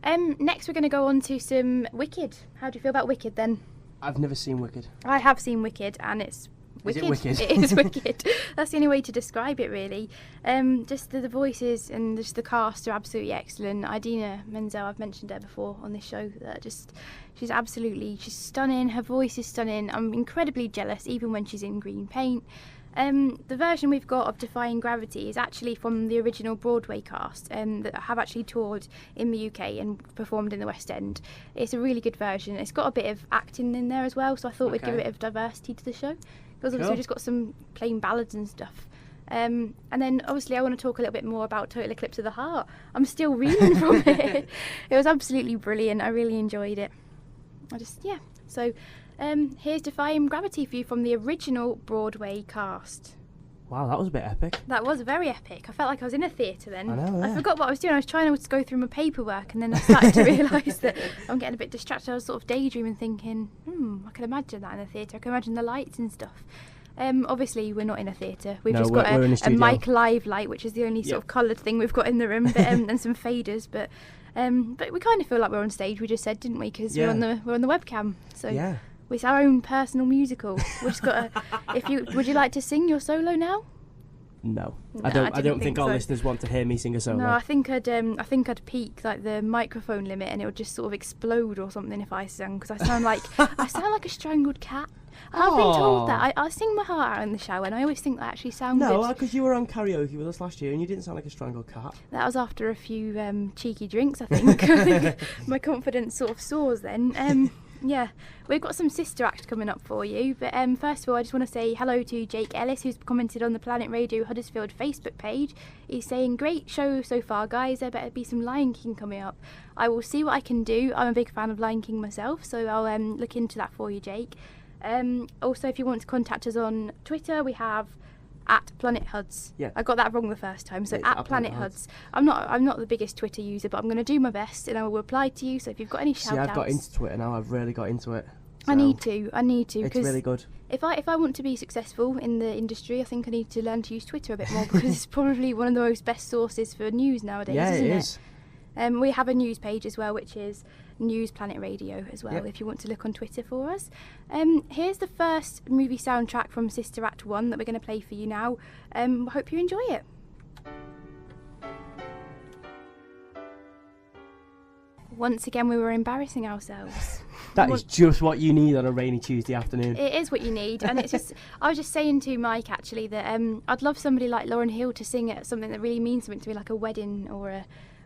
Next we're going to go on to some Wicked. How do you feel about Wicked then? I've never seen Wicked. I have seen Wicked, and it's wicked. Is it wicked? It is wicked. That's the only way to describe it, really. Just the voices and just the cast are absolutely excellent. Idina Menzel, I've mentioned her before on this show. She's stunning. Her voice is stunning. I'm incredibly jealous, even when she's in green paint. The version we've got of Defying Gravity is actually from the original Broadway cast that have actually toured in the UK and performed in the West End. It's a really good version. It's got a bit of acting in there as well, so I thought we'd give a bit of diversity to the show. Because obviously we've just got some plain ballads and stuff. And then obviously I want to talk a little bit more about Total Eclipse of the Heart. I'm still reeling from it. It was absolutely brilliant. I really enjoyed it. So here's Defying Gravity for you from the original Broadway cast. Wow, that was a bit epic. That was very epic. I felt like I was in a theatre then. I know, yeah. I forgot what I was doing. I was trying to go through my paperwork, and then I started to realise that I'm getting a bit distracted. I was sort of daydreaming, thinking, I can imagine that in a theatre. I can imagine the lights and stuff. Obviously, we're not in a theatre. We've just got a mic live light, which is the only sort of coloured thing we've got in the room, and some faders. But we kind of feel like we're on stage. We just said, didn't we? Because we're on the webcam. So yeah. It's our own personal musical. We've just got would you like to sing your solo now? No, I don't think our listeners want to hear me sing a solo. No, I think I'd peak like the microphone limit, and it would just sort of explode or something if I sang, because I sound like a strangled cat. I've been told that. I sing my heart out in the shower, and I always think that actually sounds good. No, because you were on karaoke with us last year, and you didn't sound like a strangled cat. That was after a few cheeky drinks, I think. My confidence sort of soars then. Yeah, we've got some sister act coming up for you, but first of all I just want to say hello to Jade Kelly, who's commented on the Planet Radio Huddersfield Facebook page. He's saying, great show so far guys, there better be some Lion King coming up. I will see what I can do. I'm a big fan of Lion King myself, so I'll look into that for you, Jake. Also, if you want to contact us on Twitter, we have at Planet Huds. Yeah. I got that wrong the first time, so at Planet Huds. I'm not the biggest Twitter user, but I'm going to do my best and I will reply to you. So if you've got any shout outs. I've got into Twitter now. I've really got into it. So I need to. It's really good. If I want to be successful in the industry, I think I need to learn to use Twitter a bit more, because it's probably one of the most best sources for news nowadays, isn't it? Yeah, it is. We have a news page as well, which is News Planet Radio as well, if you want to look on Twitter for us. Here's the first movie soundtrack from Sister Act 1 that we're going to play for you now. Hope you enjoy it. Once again, we were embarrassing ourselves. That is just what you need on a rainy Tuesday afternoon. It is what you need, and it's just. I was just saying to Mike actually that I'd love somebody like Lauryn Hill to sing at something that really means something to me, like a wedding or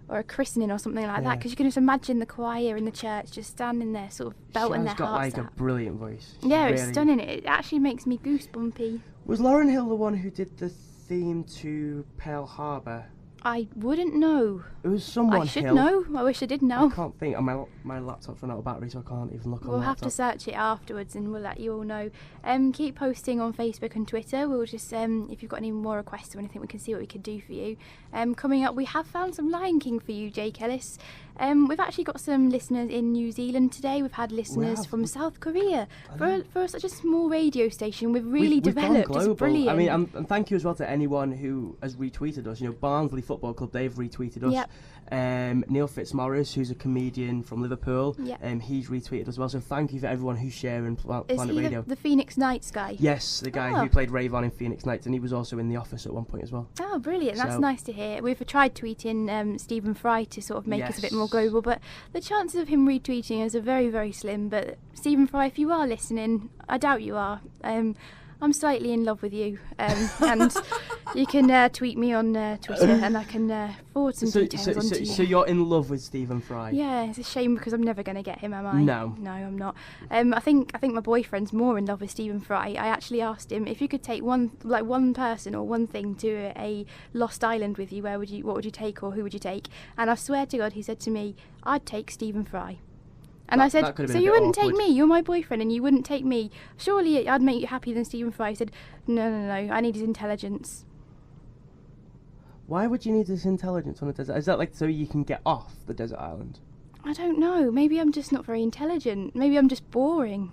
a christening or something like that, because you can just imagine the choir in the church just standing there, sort of belting their hearts out. She's got like a brilliant voice. Yeah, it's stunning. It actually makes me goosebumpy. Was Lauryn Hill the one who did the theme to Pearl Harbor? I wouldn't know. It was someone. I should know. I wish I did know. I can't think. My laptop's run out of battery, so I can't even look on We'll the have to search it afterwards, and we'll let you all know. Keep posting on Facebook and Twitter. We'll just, if you've got any more requests or anything, we can see what we can do for you. Coming up, we have found some Lion King for you, Jake Ellis. We've actually got some listeners in New Zealand today. We've had listeners from South Korea. For such a small radio station, we've really developed. It's brilliant. I mean, and thank you as well to anyone who has retweeted us. You know, Barnsley Football Club, they've retweeted us. Yep. Neil Fitzmaurice, who's a comedian from Liverpool, yep. He's retweeted as well. So thank you for everyone who's sharing Planet Radio. The Phoenix Nights guy? Yes, the guy who played Rayvon in Phoenix Nights, and he was also in The Office at one point as well. Oh, brilliant. That's nice to hear. We've tried tweeting Stephen Fry to sort of make us a bit more global, but the chances of him retweeting us are very, very slim. But Stephen Fry, if you are listening, I doubt you are. I'm slightly in love with you, and you can tweet me on Twitter, and I can forward some details on to you. So you're in love with Stephen Fry? Yeah, it's a shame because I'm never going to get him, am I? No, I'm not. I think my boyfriend's more in love with Stephen Fry. I actually asked him if you could take one person or one thing to a lost island with you. What would you take, or who would you take? And I swear to God, he said to me, "I'd take Stephen Fry." And I said, so you wouldn't take me? You're my boyfriend and you wouldn't take me? Surely I'd make you happier than Stephen Fry. He said, no, I need his intelligence. Why would you need his intelligence on a desert? Is that like so you can get off the desert island? I don't know. Maybe I'm just not very intelligent. Maybe I'm just boring.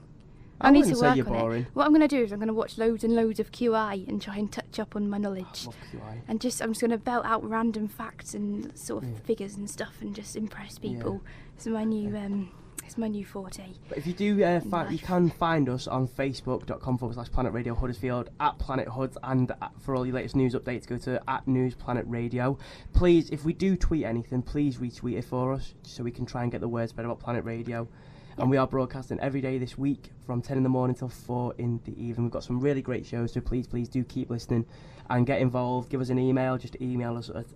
I need to wouldn't say work you're on boring. it. What I'm going to do is I'm going to watch loads and loads of QI and try and touch up on my knowledge. I love QI. And I'm just going to belt out random facts and sort of figures and stuff and just impress people. It's my new forte. But if you do, you can find us on facebook.com/Planet Radio Huddersfield, at Planet Huds, and for all your latest news updates, go to @NewsPlanetRadio. Please, if we do tweet anything, please retweet it for us so we can try and get the word spread about Planet Radio. And we are broadcasting every day this week from 10 in the morning till 4 in the evening. We've got some really great shows, so please do keep listening and get involved. Give us an email. Just email us at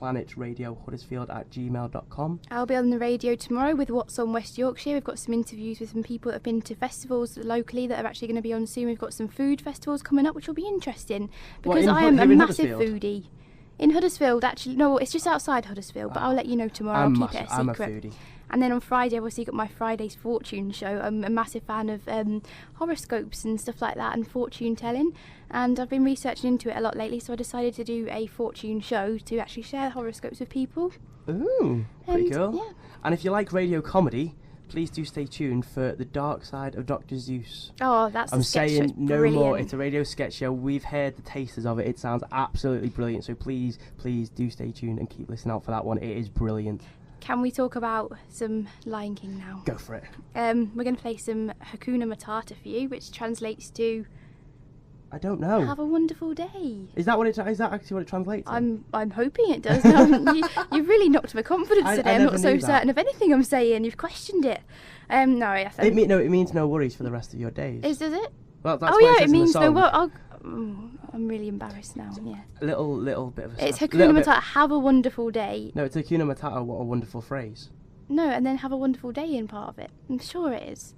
planetradiohuddersfield@gmail.com. I'll be on the radio tomorrow with What's on West Yorkshire. We've got some interviews with some people that have been to festivals locally that are actually going to be on soon. We've got some food festivals coming up, which will be interesting because I am a massive foodie. In Huddersfield, actually, no, it's just outside Huddersfield, but I'll let you know tomorrow. I'll keep it a secret. I'm a foodie. And then on Friday, I've obviously got my Friday's fortune show. I'm a massive fan of horoscopes and stuff like that and fortune telling. And I've been researching into it a lot lately, so I decided to do a fortune show to actually share horoscopes with people. Ooh, pretty cool. Yeah. And if you like radio comedy, please do stay tuned for The Dark Side of Dr. Zeus. Oh, that's I'm a sketch saying show. no Brilliant. more. It's a radio sketch show. We've heard the tasters of it. It sounds absolutely brilliant. So please do stay tuned and keep listening out for that one. It is brilliant. Can we talk about some Lion King now? Go for it. We're going to play some Hakuna Matata for you, which translates to I don't know. have a wonderful day. Is that actually what it translates to? I'm hoping it does. No, you've really knocked my confidence today. I'm never not so knew that. certain of anything I'm saying. You've questioned it. No, I think It means no worries for the rest of your days. does it? Well, that's Oh what yeah, says it in the means no. song. Well, I'm really embarrassed now. Yeah. A little bit of a It's little Hakuna bit- Matata. Have a wonderful day. No, it's Hakuna Matata. What a wonderful phrase. No, and then have a wonderful day in part of it. I'm sure it is.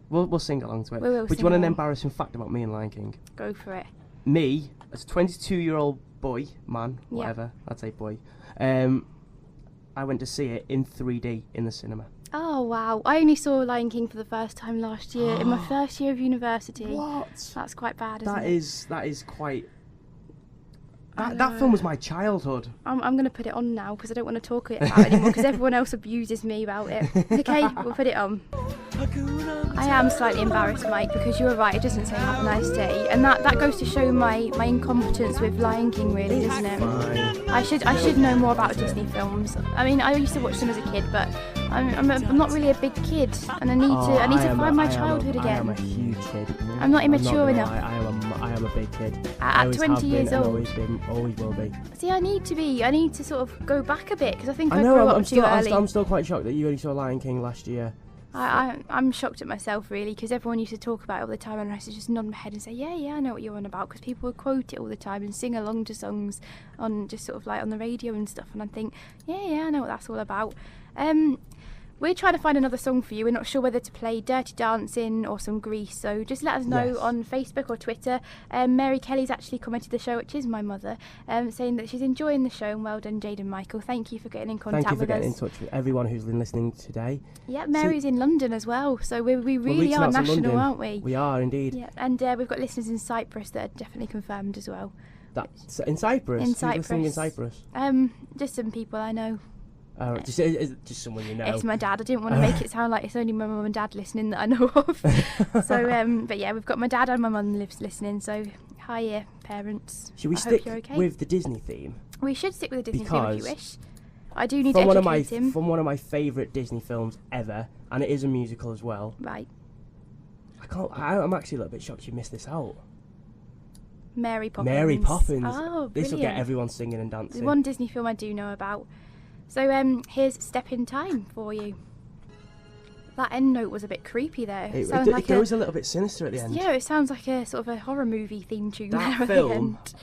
We'll sing along to it. We will But do sing you want an along. embarrassing fact about me and Lion King? Go for it. Me, as a 22-year-old boy, man, Yeah. whatever, I'd say boy, I went to see it in 3D in the cinema. Oh wow! I only saw Lion King for the first time last year in my first year of university. What? That's quite bad, isn't That it? is quite... I That know. film was my childhood. I'm going to put it on now because I don't want to talk about it anymore because everyone else abuses me about it. Okay, we'll put it on. I am slightly embarrassed, Mike, because you were right. It doesn't say "Have a nice day," and that goes to show my incompetence with Lion King, really, doesn't it? Fine. I should know more about Disney films. I mean, I used to watch them as a kid, but I'm not really a big kid, and I need to find my childhood I am a again. huge kid. I'm not immature gonna enough. lie, I am a big kid. At I always 20 have been years and old. always will be. See, I need to be. I need to sort of go back a bit because I think I I know. grew I'm up too early. still quite shocked that you only saw Lion King last year. I'm shocked at myself really because everyone used to talk about it all the time and I used to just nod my head and say yeah I know what you're on about because people would quote it all the time and sing along to songs on just sort of like on the radio and stuff and I think yeah I know what that's all about. We're trying to find another song for you. We're not sure whether to play Dirty Dancing or some Grease, so just let us know Yes. on Facebook or Twitter. Mary Kelly's actually commented the show, which is my mother, saying that she's enjoying the show and well done, Jade and Michael. Thank you for getting in contact Thank you for with getting in us. touch with everyone who's been listening today. Yeah, Mary's in London as well, so we We're really reaching are out to national, London. aren't we? We are indeed. Yeah, and we've got listeners in Cyprus that are definitely confirmed as well. That's in Cyprus. In Who's listening in Cyprus. Cyprus? Just some people I know. Just someone you know. It's my dad. I didn't want to make it sound like it's only my mum and dad listening that I know of. So, but yeah, we've got my dad and my mum listening. So, hiya, parents. Should we I stick hope you're okay. with the Disney theme? We should stick with the Disney theme if you Because wish. I do need From to one educate him. from one of my favourite Disney films ever, and it is a musical as well. Right. I'm actually a little bit shocked you missed this out. Mary Poppins. Mary Poppins. Oh, This will get brilliant. everyone singing and dancing. There's one Disney film I do know about. So here's Step in Time for you. That end note was a bit creepy there. It Sounded like goes a little bit sinister at the end. Yeah, it sounds like a sort of a horror movie theme tune That there at the film end.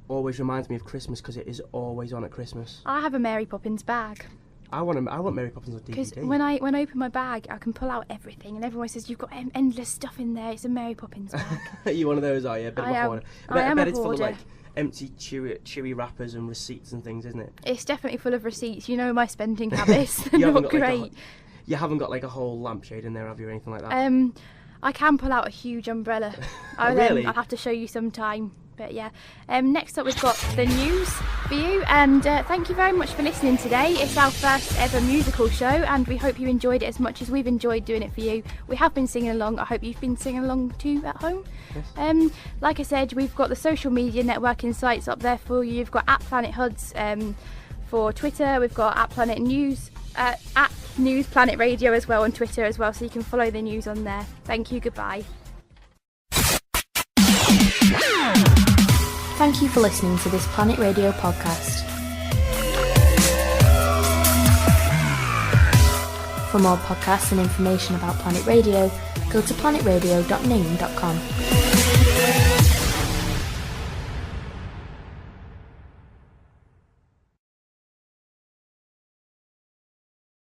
always reminds me of Christmas because it is always on at Christmas. I have a Mary Poppins bag I want Mary Poppins on because DVD. when I open my bag, I can pull out everything, and everyone says you've got endless stuff in there. It's a Mary Poppins bag. You one of those, are you? A bit of I a am. hoarder. I am a bet it's full of hoarder. like empty chewy wrappers and receipts and things, isn't it? It's definitely full of receipts. You know my spending habits. They're You haven't not got, like, great. You haven't got like a whole lampshade in there, have you, or anything like that? I can pull out a huge umbrella. Really? I'll have to show you sometime. But yeah, next up we've got the news for you, and thank you very much for listening today. It's our first ever musical show, and we hope you enjoyed it as much as we've enjoyed doing it for you. We have been singing along. I hope you've been singing along too at home. Yes. Like I said, we've got the social media networking sites up there for you. You've got @Planet Huds for Twitter. We've got @Planet News, @News Planet Radio as well on Twitter as well, so you can follow the news on there. Thank you. Goodbye. Thank you for listening to this Planet Radio podcast. For more podcasts and information about Planet Radio, go to planetradio.ning.com.